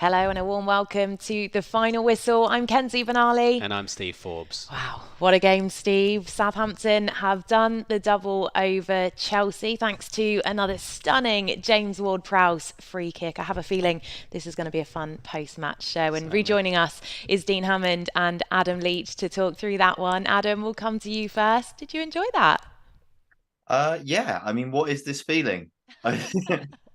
Hello and a warm welcome to the final whistle. I'm Kenzie Benali. And I'm Steve Forbes. Wow, what a game, Steve. Southampton have done the double over Chelsea thanks to another stunning James Ward-Prowse free kick. I have a feeling this is going to be a fun post-match show. And rejoining us is Dean Hammond and Adam Leach to talk through that one. Adam, we'll come to you first. Did you enjoy that? Yeah. I mean, what is this feeling? I,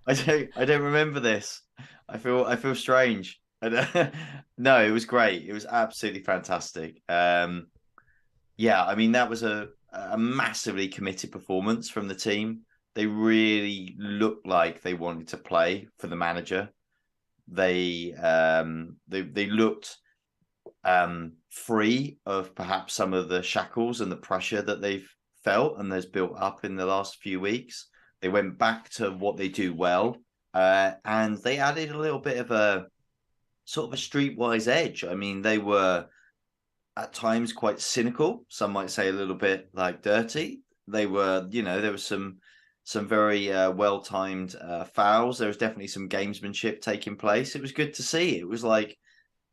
I don't remember this. I feel strange. No, it was great. It was absolutely fantastic. Yeah, I mean that was a massively committed performance from the team. They really looked like they wanted to play for the manager. They looked free of perhaps some of the shackles and the pressure that they've felt and there's built up in the last few weeks. They went back to what they do well, and they added a little bit of a sort of a streetwise edge. I mean, they were at times quite cynical. Some might say a little bit like dirty. They were, there was some very well-timed fouls. There was definitely some gamesmanship taking place. It was good to see. It was like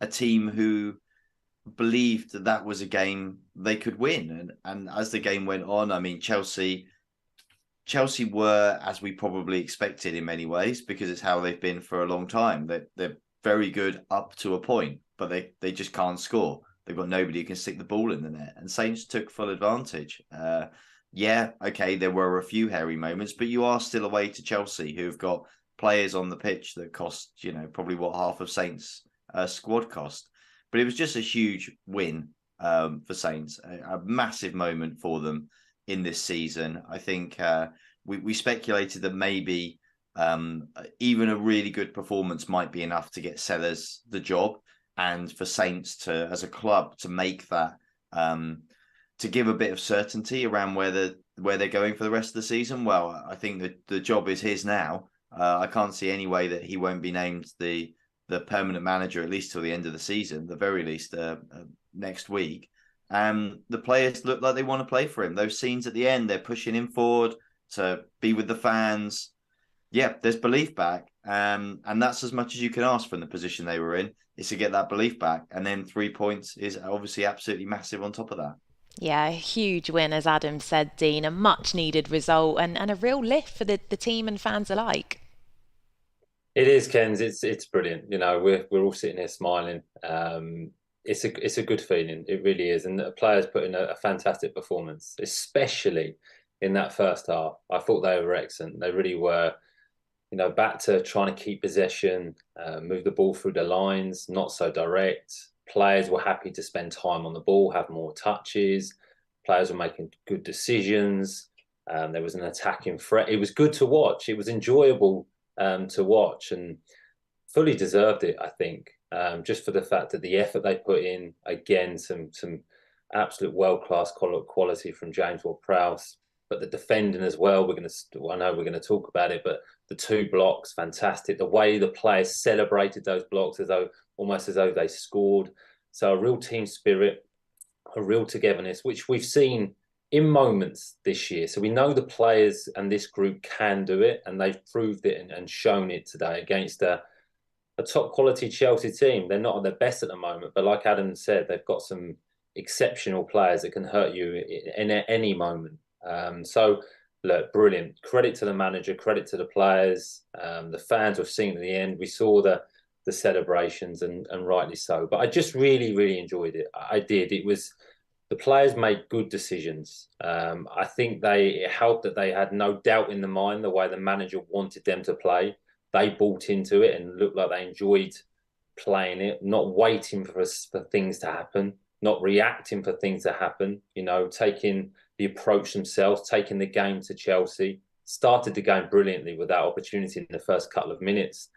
a team who believed that that was a game they could win. And as the game went on, I mean, Chelsea were, as we probably expected in many ways, because it's how they've been for a long time. They're very good up to a point, but they just can't score. They've got nobody who can stick the ball in the net. And Saints took full advantage. Yeah, okay, there were a few hairy moments, but you are still away to Chelsea, who've got players on the pitch that cost, probably what half of Saints' squad cost. But it was just a huge win for Saints, a massive moment for them in this season. I think we speculated that maybe even a really good performance might be enough to get Sellers the job, and for Saints to, as a club, to make that, to give a bit of certainty around where they're going for the rest of the season. Well, I think that the job is his now. I can't see any way that he won't be named the permanent manager, at least till the end of the season, the very least next week. And the players look like they want to play for him. Those scenes at the end, they're pushing him forward to be with the fans. Yeah, there's belief back. And that's as much as you can ask from the position they were in, is to get that belief back. And then 3 points is obviously absolutely massive on top of that. Yeah, a huge win, as Adam said, Dean. A much needed result and a real lift for the team and fans alike. It is, Ken's. It's brilliant. We're all sitting here smiling. It's a good feeling. It really is. And the players put in a fantastic performance, especially in that first half. I thought they were excellent. They really were, back to trying to keep possession, move the ball through the lines, not so direct. Players were happy to spend time on the ball, have more touches. Players were making good decisions. There was an attacking threat. It was good to watch. It was enjoyable to watch, and fully deserved it, I think, just for the fact that the effort they put in, again, some absolute world-class quality from James Ward-Prowse, but the defending as well. I know we're going to talk about it, but the two blocks, fantastic. The way the players celebrated those blocks almost as though they scored. So a real team spirit, a real togetherness, which we've seen in moments this year. So we know the players and this group can do it, and they've proved it and shown it today against a top quality Chelsea team. They're not at their best at the moment, but like Adam said, they've got some exceptional players that can hurt you in any moment. So look, brilliant. Credit to the manager, credit to the players. The fans were seen at the end. We saw the celebrations, and rightly so. But I just really, really enjoyed it. I did. The players made good decisions. I think it helped that they had no doubt in the mind the way the manager wanted them to play. They bought into it and looked like they enjoyed playing it, not waiting for things to happen, not reacting for things to happen, taking the approach themselves, taking the game to Chelsea, started the game brilliantly with that opportunity in the first couple of minutes,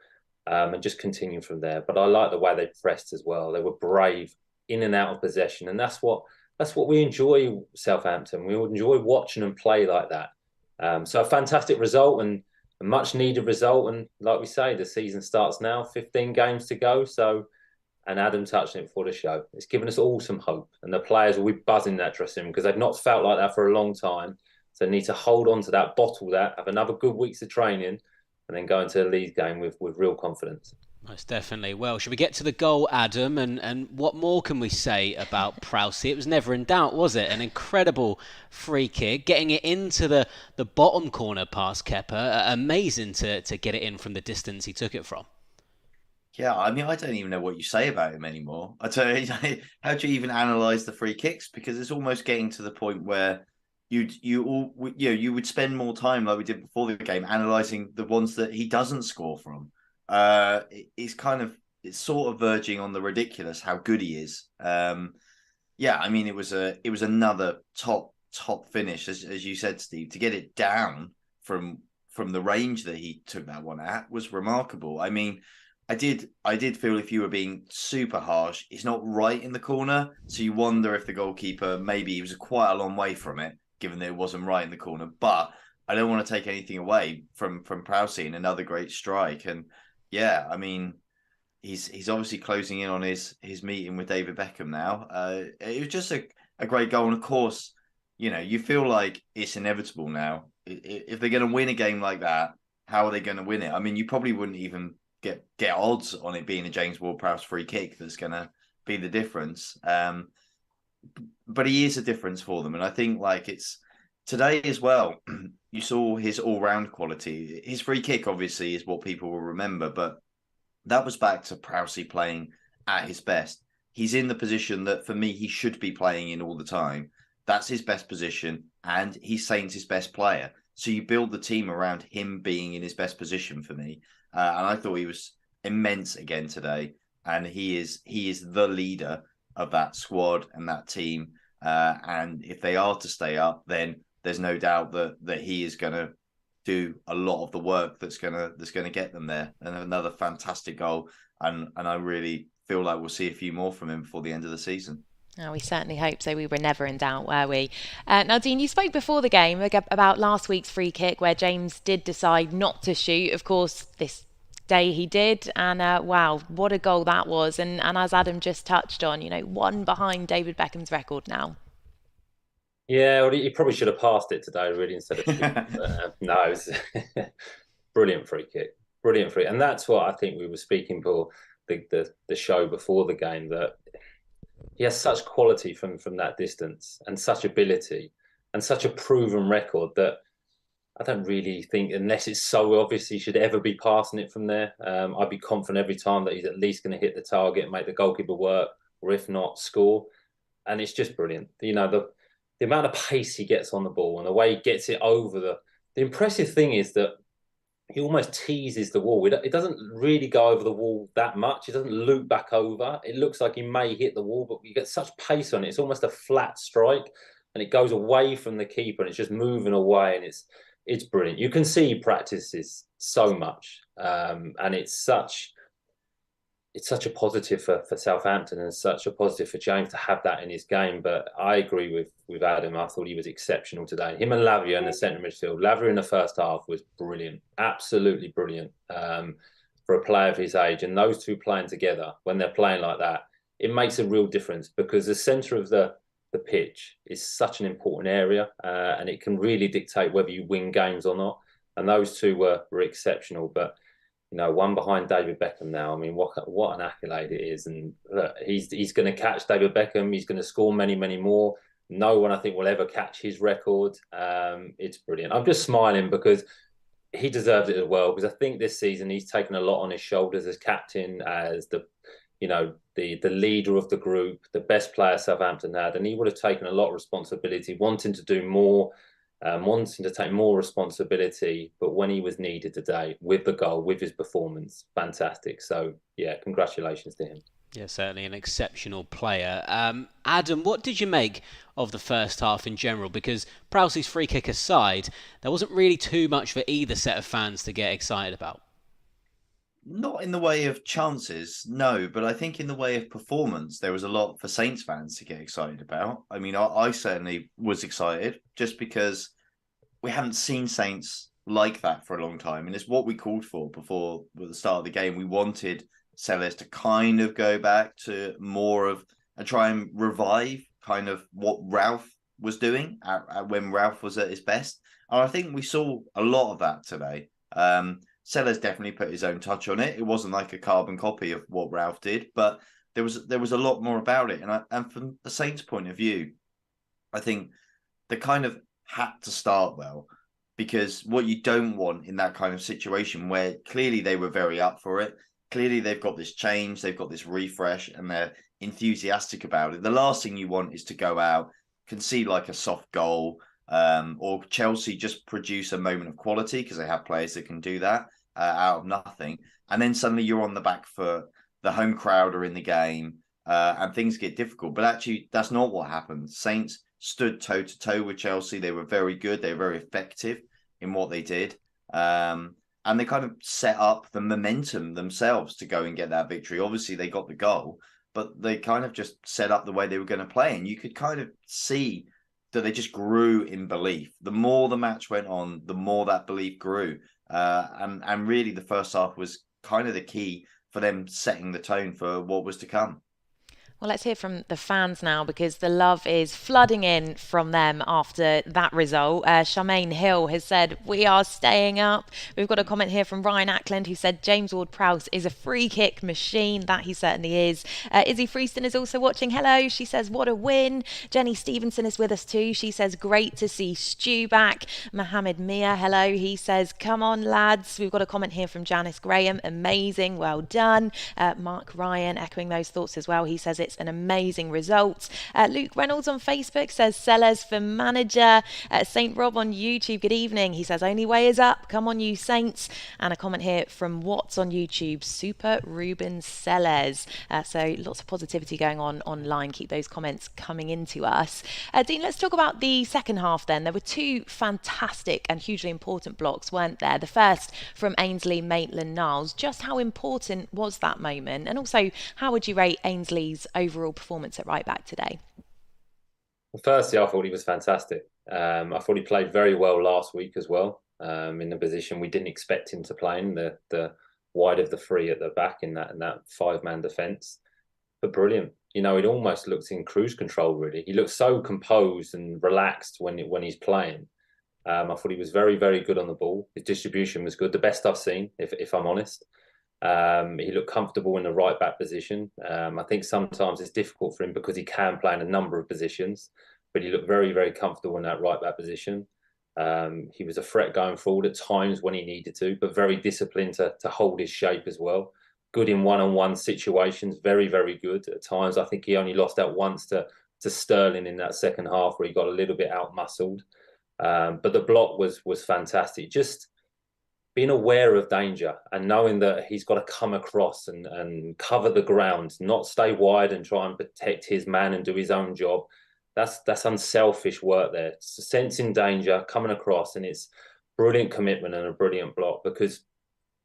and just continued from there. But I like the way they pressed as well. They were brave in and out of possession, and that's what we enjoy, Southampton. We enjoy watching them play like that. So a fantastic result and a much needed result. And like we say, the season starts now, 15 games to go. And Adam touched on it before the show. It's given us all some hope, and the players will be buzzing that dressing room because they've not felt like that for a long time. So they need to hold on to that, bottle that, have another good weeks of training, and then go into the league game with real confidence. Most definitely. Well, should we get to the goal, Adam? And what more can we say about Prowse? It was never in doubt, was it? An incredible free kick, getting it into the bottom corner past Kepa. Amazing to get it in from the distance he took it from. Yeah, I mean, I don't even know what you say about him anymore. I tell you, how do you even analyze the free kicks? Because it's almost getting to the point where you would spend more time like we did before the game analyzing the ones that he doesn't score from. It's sort of verging on the ridiculous how good he is. Yeah, I mean, it was another top finish, as you said, Steve. To get it down from the range that he took that one at was remarkable. I mean, I did feel, if you were being super harsh, it's not right in the corner, so you wonder if the goalkeeper, maybe he was quite a long way from it, given that it wasn't right in the corner. But I don't want to take anything away from Prowse, and another great strike. And yeah, I mean, he's obviously closing in on his meeting with David Beckham now. It was just a great goal, and of course, you feel like it's inevitable now. If they're going to win a game like that, how are they going to win it? I mean, you probably wouldn't even get odds on it being a James Ward-Prowse free kick that's going to be the difference. But he is a difference for them, and I think it's today as well. You saw his all-round quality. His free kick obviously is what people will remember, but that was back to Prowse playing at his best. He's in the position that, for me, he should be playing in all the time. That's his best position, and he's Saints' his best player. So you build the team around him being in his best position, for me. And I thought he was immense again today. And he is the leader of that squad and that team. And if they are to stay up, then there's no doubt that he is going to do a lot of the work that's going to get them there. And another fantastic goal. And I really feel like we'll see a few more from him before the end of the season. Oh, we certainly hope so. We were never in doubt, were we? Now, Dean, you spoke before the game about last week's free kick where James did decide not to shoot. Of course, this day he did. And wow, what a goal that was. And as Adam just touched on, one behind David Beckham's record now. Yeah, well, he probably should have passed it today, really, instead of shooting. No, it was brilliant free kick. Brilliant free. And that's what I think we were speaking for the show before the game, that he has such quality from that distance and such ability and such a proven record that I don't really think, unless it's so obvious, he should ever be passing it from there. I'd be confident every time that he's at least going to hit the target, make the goalkeeper work, or if not, score. And it's just brilliant. The amount of pace he gets on the ball and the way he gets it over the impressive thing is that he almost teases the wall. It doesn't really go over the wall that much. It doesn't loop back over. It looks like he may hit the wall, but you get such pace on it. It's almost a flat strike, and it goes away from the keeper, and it's just moving away, and it's brilliant. You can see he practices so much, and it's such a positive for Southampton and such a positive for James to have that in his game. But I agree with Adam. I thought he was exceptional today. Him and Lavia in the centre midfield. Lavia in the first half was brilliant, absolutely brilliant for a player of his age. And those two playing together, when they're playing like that, it makes a real difference, because the centre of the pitch is such an important area, and it can really dictate whether you win games or not. And those two were exceptional. But one behind David Beckham now. I mean, what an accolade it is. And look, he's going to catch David Beckham. He's going to score many, many more. No one, I think, will ever catch his record. It's brilliant. I'm just smiling because he deserves it as well. Because I think this season he's taken a lot on his shoulders as captain, as the leader of the group, the best player Southampton had, and he would have taken a lot of responsibility, wanting to do more. Wanting to take more responsibility, but when he was needed today, with the goal, with his performance, fantastic. So, yeah, congratulations to him. Yeah, certainly an exceptional player. Adam, what did you make of the first half in general? Because Prowse's free kick aside, there wasn't really too much for either set of fans to get excited about. Not in the way of chances, no, but I think in the way of performance, there was a lot for Saints fans to get excited about. I mean, I certainly was excited just because we haven't seen Saints like that for a long time. And it's what we called for before the start of the game. We wanted Sellers to kind of go back to more of and try and revive kind of what Ralph was doing when Ralph was at his best. And I think we saw a lot of that today. Sellers definitely put his own touch on it. It wasn't like a carbon copy of what Ralph did, but there was a lot more about it. And from the Saints' point of view, I think they kind of had to start well, because what you don't want in that kind of situation, where clearly they were very up for it, clearly they've got this change, they've got this refresh, and they're enthusiastic about it. The last thing you want is to go out, concede like a soft goal, or Chelsea just produce a moment of quality, because they have players that can do that out of nothing, and then suddenly you're on the back foot, the home crowd are in the game, and things get difficult. But actually, that's not what happened. Saints stood toe to toe with Chelsea. They were very good. They were very effective in what they did. And they kind of set up the momentum themselves to go and get that victory. Obviously, they got the goal, but they kind of just set up the way they were going to play. And you could kind of see that they just grew in belief. The more the match went on, the more that belief grew. And really, the first half was kind of the key for them setting the tone for what was to come. Well, let's hear from the fans now, because the love is flooding in from them after that result. Charmaine Hill has said, "We are staying up." We've got a comment here from Ryan Ackland, who said, "James Ward-Prowse is a free kick machine." That he certainly is. Izzy Freeston is also watching. Hello. She says, "What a win." Jenny Stevenson is with us too. She says, "Great to see Stu back." Mohammed Mia, hello. He says, "Come on, lads." We've got a comment here from Janice Graham. "Amazing. Well done." Mark Ryan echoing those thoughts as well. He says, "It's an amazing result." Luke Reynolds on Facebook says, "Sellers for manager." Saint Rob on YouTube, good evening. He says, "Only way is up. Come on, you Saints." And a comment here from Watts on YouTube, "Super Ruben Sellers." So lots of positivity going on online. Keep those comments coming into us. Dean, let's talk about the second half then. There were two fantastic and hugely important blocks, weren't there? The first from Ainsley Maitland-Niles. Just how important was that moment? And also, how would you rate Ainsley's overall performance at right back today? Well, firstly, I thought he was fantastic. I thought he played very well last week as well, in the position we didn't expect him to play in, the wide of the three at the back in that five-man defence. But brilliant. You know, it almost looks in cruise control, really. He looks so composed and relaxed when he's playing. I thought he was very, very good on the ball. His distribution was good, the best I've seen, if I'm honest. He looked comfortable in the right back position. I think sometimes it's difficult for him because he can play in a number of positions, but he looked very, very comfortable in that right back position. He was a threat going forward at times when he needed to, but very disciplined to hold his shape as well. Good in one-on-one situations, very, very good. At times, I think he only lost out once to Sterling in that second half, where he got a little bit out-muscled. But the block was fantastic. Just being aware of danger and knowing that he's got to come across and cover the ground, not stay wide and try and protect his man and do his own job. That's unselfish work there. Sensing danger, coming across, and it's brilliant commitment and a brilliant block, because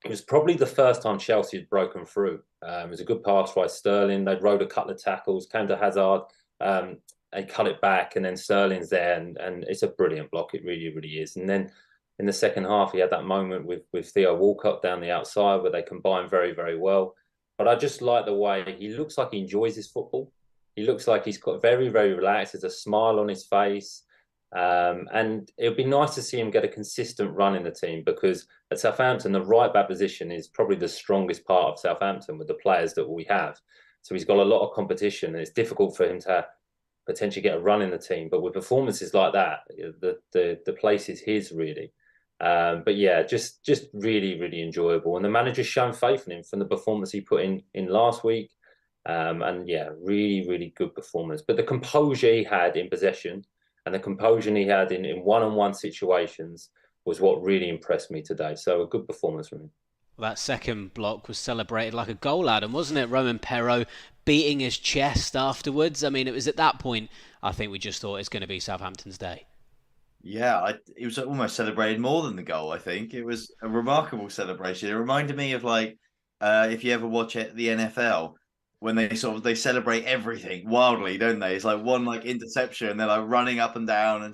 it was probably the first time Chelsea had broken through. It was a good pass by Sterling. They'd rode a couple of tackles, came to Hazard, they cut it back, and then Sterling's there, and it's a brilliant block. It really, really is. And then in the second half, he had that moment with Theo Walcott down the outside where they combined very, very well. But I just like the way he looks like he enjoys his football. He looks like he's got very, very relaxed. There's a smile on his face. And it would be nice to see him get a consistent run in the team, because at Southampton, the right back position is probably the strongest part of Southampton with the players that we have. So he's got a lot of competition, and it's difficult for him to potentially get a run in the team. But with performances like that, the place is his, really. But yeah, just really, really enjoyable. And the manager's shown faith in him from the performance he put in last week. And yeah, really, really good performance. But the composure he had in possession and the composure he had in one-on-one situations was what really impressed me today. So a good performance from him. Well, that second block was celebrated like a goal, Adam, wasn't it? Roman Perraud beating his chest afterwards. I mean, it was at that point, I think we just thought it's going to be Southampton's day. Yeah, it was almost celebrated more than the goal, I think. It was a remarkable celebration. It reminded me of, like, if you ever watch it, the NFL, when they celebrate everything wildly, don't they? It's like one interception, and they're like running up and down,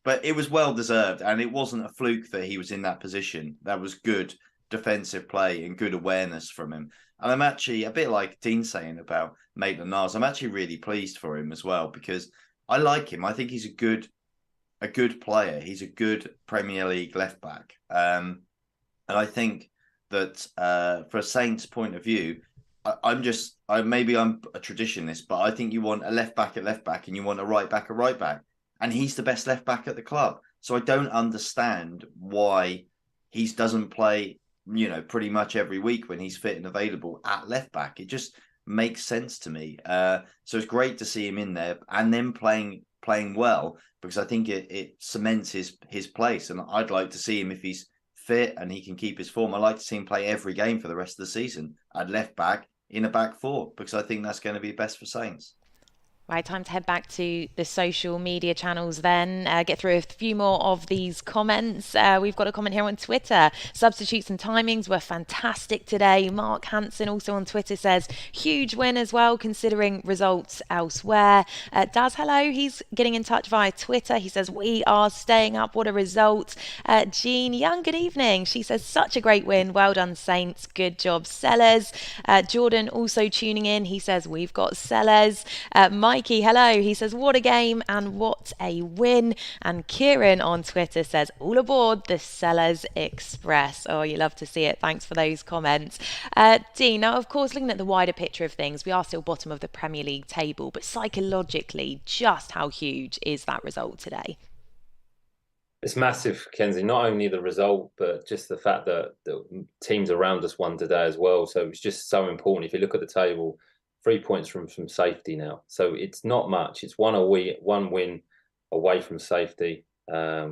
but it was well deserved, and it wasn't a fluke that he was in that position. That was good defensive play and good awareness from him. And I'm actually, a bit like Dean saying about Maitland-Niles, I'm actually really pleased for him as well, because I like him. I think he's a good player. He's a good Premier League left back. And I think that for a Saints point of view, maybe I'm a traditionalist, but I think you want a left back at left back and you want a right back at right back. And he's the best left back at the club. So I don't understand why he doesn't play, pretty much every week when he's fit and available at left back. It just makes sense to me. So it's great to see him in there and then playing well, because I think it cements his place. And I'd like to see him, if he's fit and he can keep his form, I'd like to see him play every game for the rest of the season at left back in a back four, because I think that's going to be best for Saints. Right, time to head back to the social media channels then. Get through a few more of these comments. We've got a comment here on Twitter. Substitutes and timings were fantastic today. Mark Hansen also on Twitter says, huge win as well, considering results elsewhere. Daz, hello. He's getting in touch via Twitter. He says, we are staying up. What a result. Jean Young, good evening. She says, such a great win. Well done, Saints. Good job, Sellers. Jordan also tuning in. He says, we've got Sellers. Mikey, hello. He says, what a game and what a win. And Kieran on Twitter says, all aboard the Sellers Express. Oh, you love to see it. Thanks for those comments. Dean, now, of course, looking at the wider picture of things, we are still bottom of the Premier League table, but psychologically, just how huge is that result today? It's massive, Kenzie. Not only the result, but just the fact that the teams around us won today as well. So it's just so important. If you look at the table, 3 points from safety now. So it's not much. It's one win away from safety,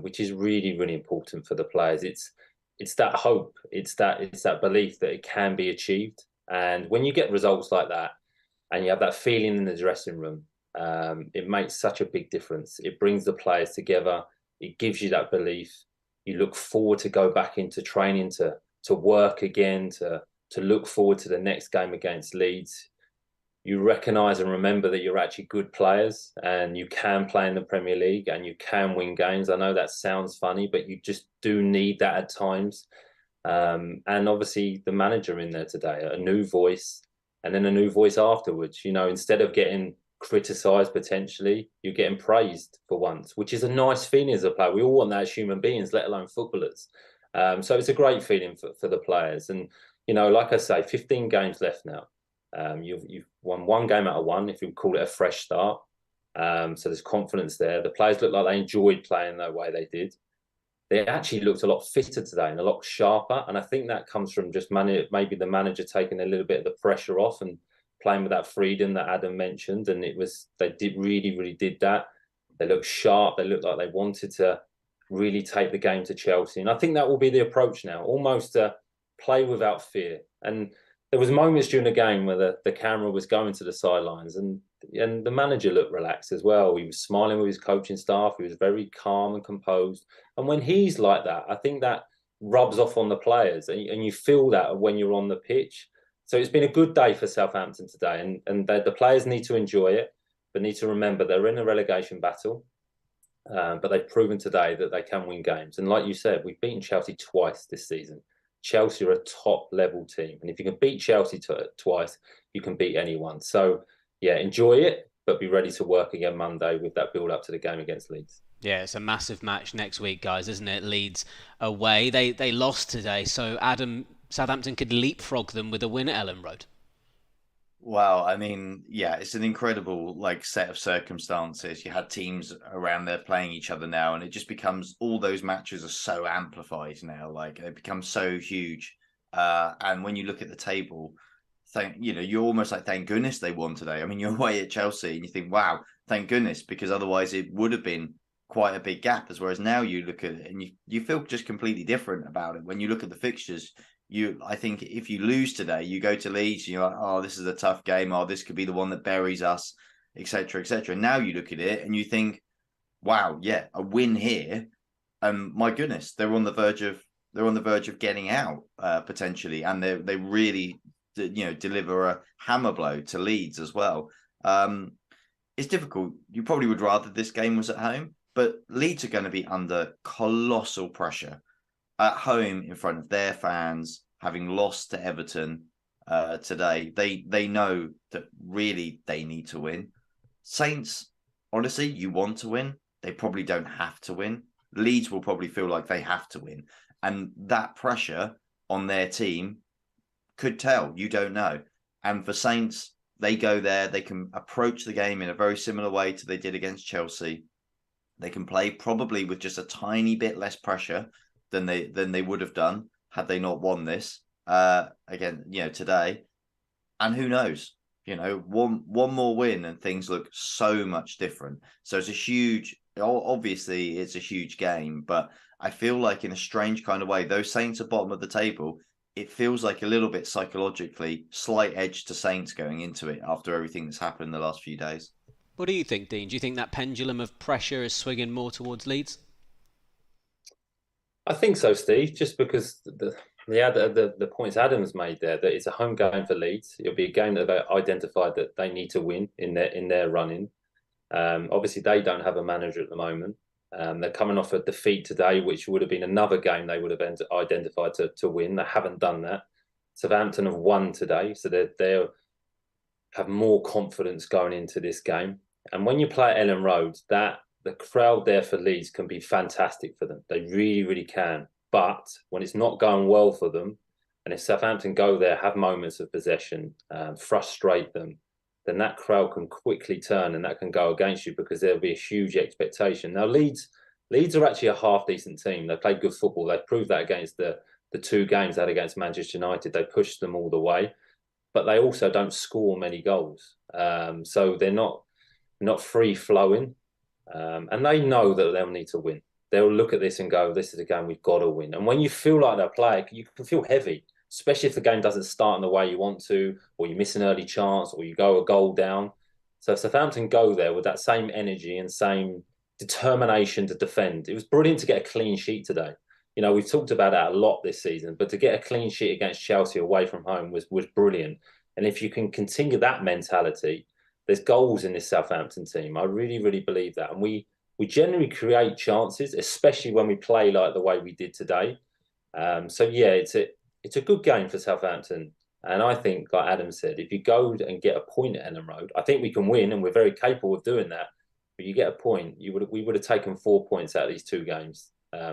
which is really, really important for the players. It's that hope. It's that belief that it can be achieved. And when you get results like that and you have that feeling in the dressing room, it makes such a big difference. It brings the players together. It gives you that belief. You look forward to go back into training, to work again, to look forward to the next game against Leeds. You recognise and remember that you're actually good players and you can play in the Premier League and you can win games. I know that sounds funny, but you just do need that at times. And obviously the manager in there today, a new voice, and then a new voice afterwards. Instead of getting criticised potentially, you're getting praised for once, which is a nice feeling as a player. We all want that as human beings, let alone footballers. So it's a great feeling for the players. And, like I say, 15 games left now. You've won one game out of one, if you call it a fresh start. So there's confidence there. The players look like they enjoyed playing the way they did. They actually looked a lot fitter today and a lot sharper. And I think that comes from just maybe the manager taking a little bit of the pressure off and playing with that freedom that Adam mentioned. And they really did that. They looked sharp. They looked like they wanted to really take the game to Chelsea. And I think that will be the approach now, almost to play without fear. And there was moments during the game where the camera was going to the sidelines and the manager looked relaxed as well. He was smiling with his coaching staff. He was very calm and composed. And when he's like that, I think that rubs off on the players and you feel that when you're on the pitch. So it's been a good day for Southampton today and the players need to enjoy it, but need to remember they're in a relegation battle. But they've proven today that they can win games. And like you said, we've beaten Chelsea twice this season. Chelsea are a top-level team. And if you can beat Chelsea twice, you can beat anyone. So, yeah, enjoy it, but be ready to work again Monday with that build-up to the game against Leeds. Yeah, it's a massive match next week, guys, isn't it? Leeds away. They lost today, so Adam, Southampton could leapfrog them with a win at Elland Road. Wow, I mean, yeah, it's an incredible set of circumstances. You had teams around there playing each other now, and it just becomes all those matches are so amplified now. They become so huge. And when you look at the table, you're almost like, thank goodness they won today. I mean, you're away at Chelsea, and you think, wow, thank goodness, because otherwise it would have been quite a big gap. Whereas now you look at it and you feel just completely different about it when you look at the fixtures. I think if you lose today, you go to Leeds and you're like, oh, this is a tough game. Oh, this could be the one that buries us, etc., etc. Now you look at it and you think, wow, yeah, a win here. My goodness, they're on the verge of getting out potentially, and they really, deliver a hammer blow to Leeds as well. It's difficult. You probably would rather this game was at home, but Leeds are going to be under colossal pressure at home in front of their fans, having lost to Everton today. They know that really they need to win. Saints, honestly, you want to win. They probably don't have to win. Leeds will probably feel like they have to win. And that pressure on their team could tell. You don't know. And for Saints, they go there, they can approach the game in a very similar way to they did against Chelsea. They can play probably with just a tiny bit less pressure than they would have done had they not won this again, today. And who knows? One more win and things look so much different. So obviously it's a huge game, but I feel like in a strange kind of way, those Saints are bottom of the table. It feels like a little bit psychologically slight edge to Saints going into it after everything that's happened in the last few days. What do you think, Dean? Do you think that pendulum of pressure is swinging more towards Leeds? I think so, Steve, just because the points Adam's made there, that it's a home game for Leeds. It'll be a game that they've identified that they need to win in their run-in. Obviously, they don't have a manager at the moment. They're coming off a defeat today, which would have been another game they would have identified to win. They haven't done that. Southampton have won today, so they have more confidence going into this game. And when you play at Ellen Road, the crowd there for Leeds can be fantastic for them. They really, really can. But when it's not going well for them, and if Southampton go there, have moments of possession, frustrate them, then that crowd can quickly turn and that can go against you because there'll be a huge expectation. Now, Leeds are actually a half-decent team. They played good football. They proved that against the two games they had against Manchester United. They pushed them all the way, but they also don't score many goals. So they're not free-flowing. And they know that they'll need to win. They'll look at this and go, this is a game we've got to win. And when you feel like that player, you can feel heavy, especially if the game doesn't start in the way you want to, or you miss an early chance, or you go a goal down. So if Southampton go there with that same energy and same determination to defend. It was brilliant to get a clean sheet today. We've talked about that a lot this season, but to get a clean sheet against Chelsea away from home was brilliant. And if you can continue that mentality, there's goals in this Southampton team. I really, really believe that. And we generally create chances, especially when we play like the way we did today. So yeah, it's a good game for Southampton. And I think, like Adam said, if you go and get a point at Ellen Road, I think we can win, and we're very capable of doing that. But you get a point, we would have taken 4 points out of these two games,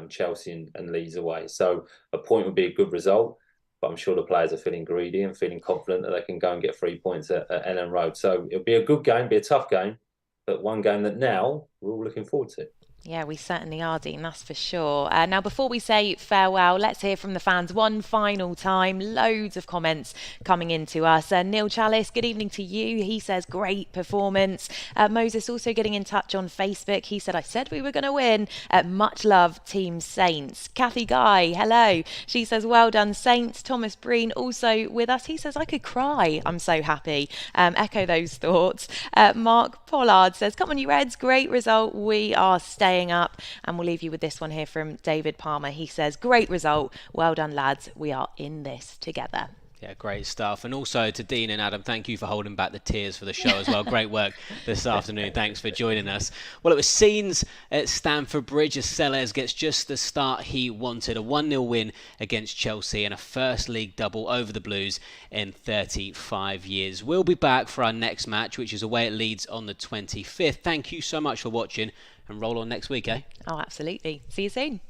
Chelsea and Leeds away. So a point would be a good result. But I'm sure the players are feeling greedy and feeling confident that they can go and get 3 points at Ellen Road. So it'll be a good game, be a tough game, but one game that now we're all looking forward to. Yeah, we certainly are, Dean, that's for sure. Now, before we say farewell, let's hear from the fans one final time. Loads of comments coming into us. Neil Chalice, good evening to you. He says, great performance. Moses also getting in touch on Facebook. He said, I said we were going to win. Much love, Team Saints. Kathy Guy, hello. She says, well done, Saints. Thomas Breen also with us. He says, I could cry. I'm so happy. Echo those thoughts. Mark Pollard says, come on, you Reds. Great result. We are staying up, and we'll leave you with this one here from David Palmer. He says, great result, well done lads, we are in this together. Yeah, great stuff. And also to Dean and Adam, thank you for holding back the tears for the show as well. Great work this afternoon. Thanks for joining us. Well, it was scenes at Stamford Bridge as Sellers gets just the start he wanted. A 1-0 win against Chelsea and a first league double over the Blues in 35 years. We'll be back for our next match, which is away at Leeds on the 25th. Thank you so much for watching, and roll on next week, eh? Oh, absolutely. See you soon.